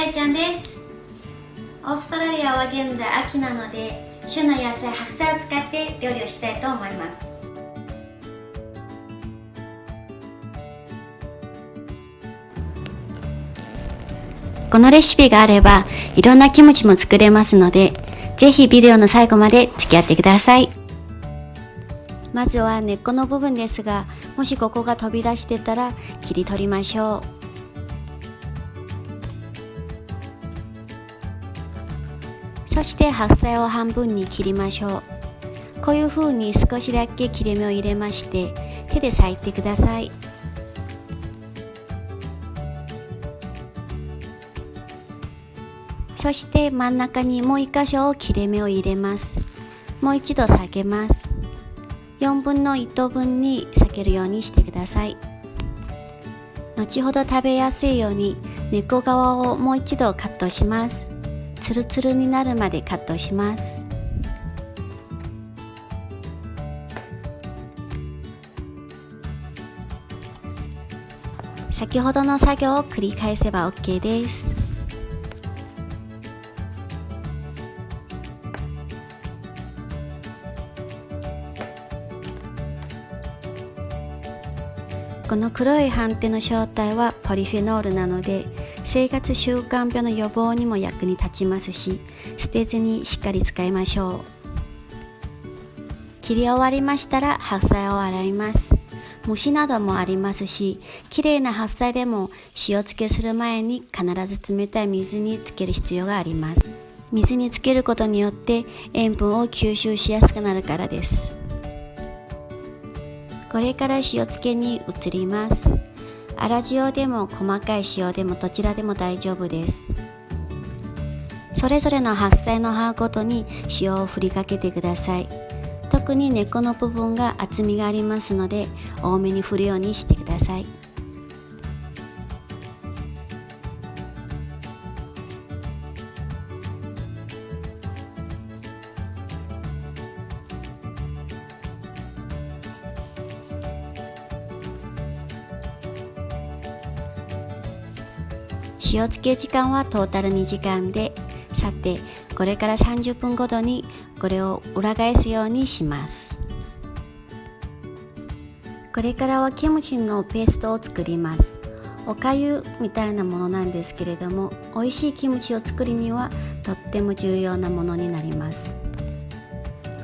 さいちゃんです。オーストラリアは現在秋なので、旬の野菜白菜を使って料理をしたいと思います。このレシピがあればいろんなキムチも作れますので、ぜひビデオの最後まで付き合ってください。まずは根っこの部分ですが、もしここが飛び出してたら切り取りましょう。そして白菜を半分に切りましょう。こういう風に少しだけ切れ目を入れまして、手で裂いてください。そして真ん中にもう1箇所を切れ目を入れます。もう一度裂けます。4分の1分に裂けるようにしてください。後ほど食べやすいように根っこ側をもう一度カットします。ツルツルになるまでカットします。先ほどの作業を繰り返せば OK です。この黒い斑点の正体はポリフェノールなので、生活習慣病の予防にも役に立ちますし、捨てずにしっかり使いましょう。切り終わりましたら白菜を洗います。虫などもありますし、きれいな白菜でも塩漬けする前に必ず冷たい水につける必要があります。水につけることによって塩分を吸収しやすくなるからです。これから塩漬けに移ります。粗塩でも細かい塩でもどちらでも大丈夫です。それぞれの白菜の葉ごとに塩を振りかけてください。特に根っこの部分が厚みがありますので、多めに振るようにしてください。塩漬け時間はトータル2時間で、さてこれから30分ごとにこれを裏返すようにします。これからはキムチのペーストを作ります。おかゆみたいなものなんですけれども、美味しいキムチを作るにはとっても重要なものになります。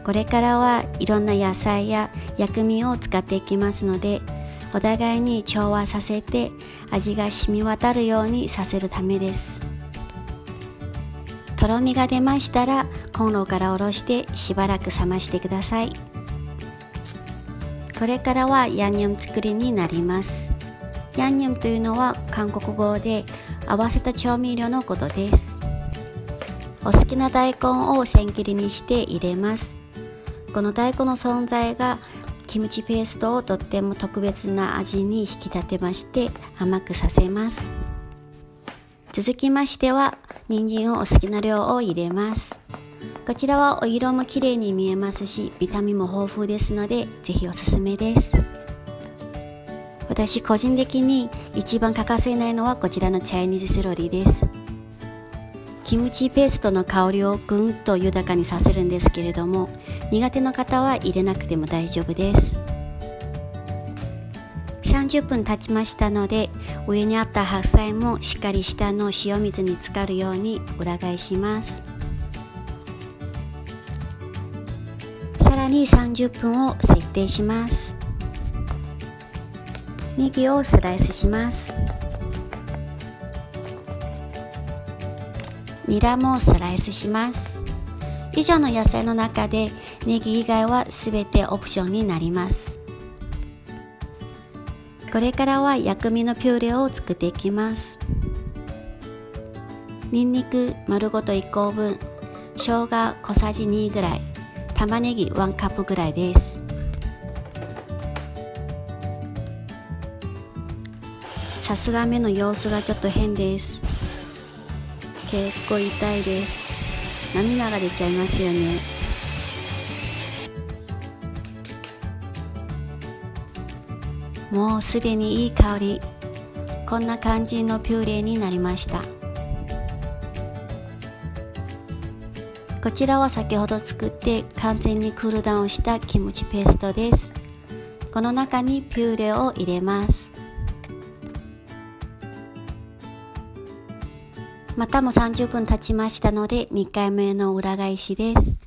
これからはいろんな野菜や薬味を使っていきますので、お互いに調和させて味が染み渡るようにさせるためです。とろみが出ましたらコンロから下ろしてしばらく冷ましてください。これからはヤンニョム作りになります。ヤンニョムというのは韓国語で合わせた調味料のことです。お好きな大根を千切りにして入れます。この大根の存在がキムチペーストをとっても特別な味に引き立てまして甘くさせます。続きましては人参をお好きな量を入れます。こちらはお色も綺麗に見えますし、ビタミンも豊富ですのでぜひおすすめです。私個人的に一番欠かせないのはこちらのチャイニーズセロリです。キムチペーストの香りをぐんと豊かにさせるんですけれども、苦手な方は入れなくても大丈夫です。30分経ちましたので、上にあった白菜もしっかり下の塩水に浸かるように裏返します。さらに30分を設定します。ネギをスライスします。ニラもスライスします。以上の野菜の中でネギ以外はすべてオプションになります。これからは薬味のピューレを作っていきます。ニンニク丸ごと1個分、生姜小さじ2ぐらい、玉ねぎ1カップぐらいです。さすが目の様子がちょっと変です。結構痛いです。涙が出ちゃいますよね。もうすでにいい香り。こんな感じのピューレになりました。こちらは先ほど作って完全にクールダウンしたキムチペーストです。この中にピューレを入れます。またも30分経ちましたので2回目の裏返しです。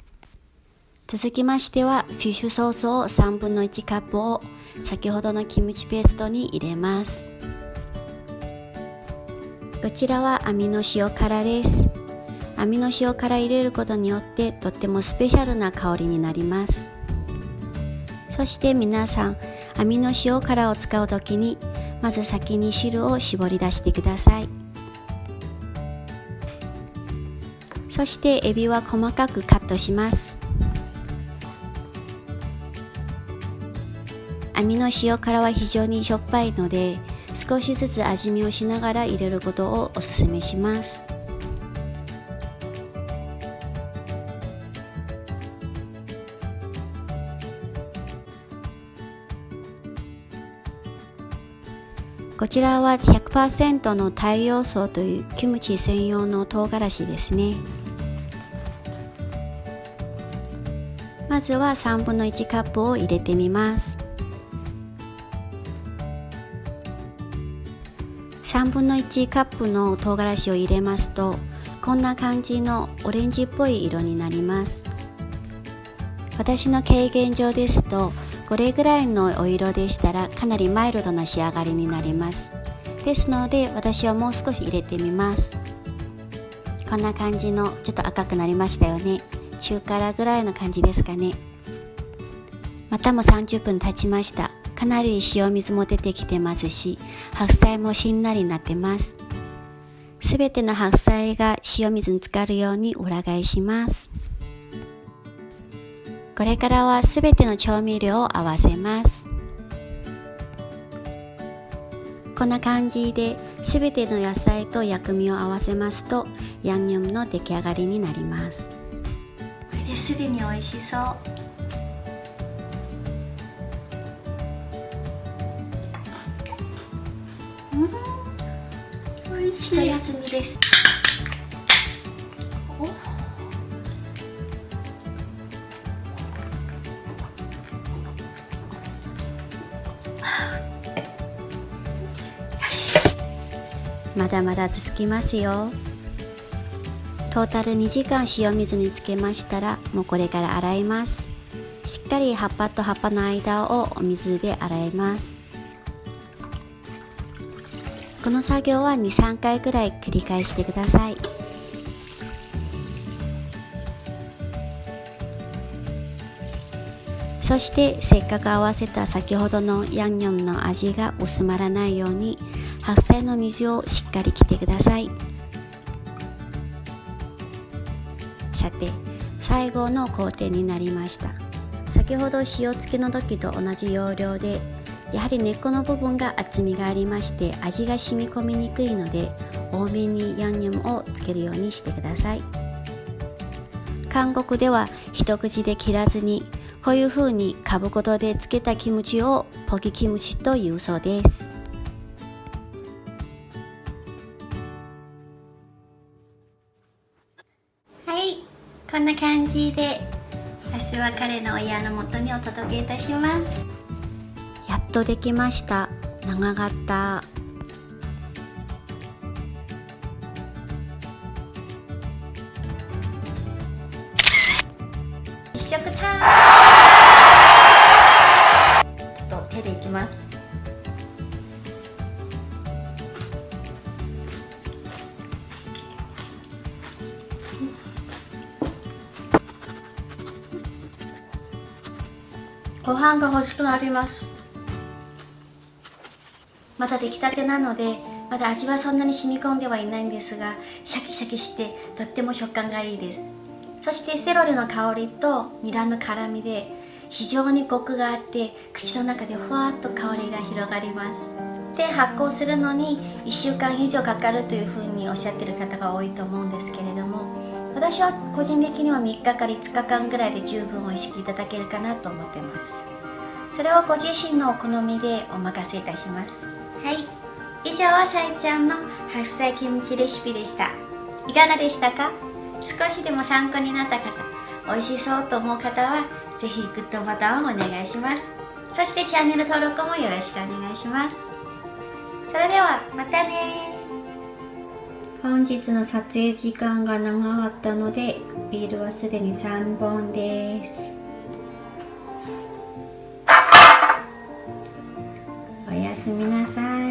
続きましてはフィッシュソースを1/3分の1カップを先ほどのキムチペーストに入れます。こちらは網の塩辛です。網の塩辛入れることによってとってもスペシャルな香りになります。そして皆さん、網の塩辛を使うときにまず先に汁を絞り出してください。そしてエビは細かくカットします。網の塩辛は非常にしょっぱいので少しずつ味見をしながら入れることをおすすめします。こちらは 100% の太陽草というキムチ専用の唐辛子ですね。まずは1/3分の1カップを入れてみます。1/3分の1カップの唐辛子を入れますとこんな感じのオレンジっぽい色になります。私の経験上ですとこれぐらいのお色でしたらかなりマイルドな仕上がりになります。ですので私はもう少し入れてみます。こんな感じのちょっと赤くなりましたよね。中辛ぐらいの感じですかね。またも30分経ちました。かなり塩水も出てきてますし白菜もしんなりなってます。すべての白菜が塩水に浸かるように裏返します。これからはすべての調味料を合わせます。こんな感じですべての野菜と薬味を合わせますとヤンニョムの出来上がりになります。これですでに美味しそう。美味しい。一休みです。まだまだ続きますよ。トータル2時間塩水につけましたらもうこれから洗います。しっかり葉っぱと葉っぱの間をお水で洗います。この作業は 2,3 回くらい繰り返してください。そしてせっかく合わせた先ほどのヤンニョムの味が薄まらないように白菜の水をしっかり切ってください。さて最後の工程になりました。先ほど塩漬けの時と同じ要領でやはり根っこの部分が厚みがありまして味が染み込みにくいので多めにヤンニョムをつけるようにしてください。韓国では一口で切らずにこういう風にかぶことでつけたキムチをポキキムチというそうです。はい、こんな感じで明日は彼の親の元にお届けいたします。やっとできました。長かった。一食タイム。ちょっと手でいきます。ご飯が欲しくなります。まだ出来たてなのでまだ味はそんなに染み込んではいないんですがシャキシャキしてとっても食感がいいです。そしてセロリの香りとニラの辛みで非常にコクがあって口の中でふわっと香りが広がります。で発酵するのに1週間以上かかるというふうにおっしゃってる方が多いと思うんですけれども私は個人的には3日から5日間ぐらいで十分美味しくいただけるかなと思ってます。それはご自身のお好みでお任せいたします。はい、以上はさえちゃんの白菜キムチレシピでした。いかがでしたか？少しでも参考になった方、美味しそうと思う方はぜひグッドボタンをお願いします。そしてチャンネル登録もよろしくお願いします。それではまたね。本日の撮影時間が長かったのでビールはすでに3本です。おやすみなさい。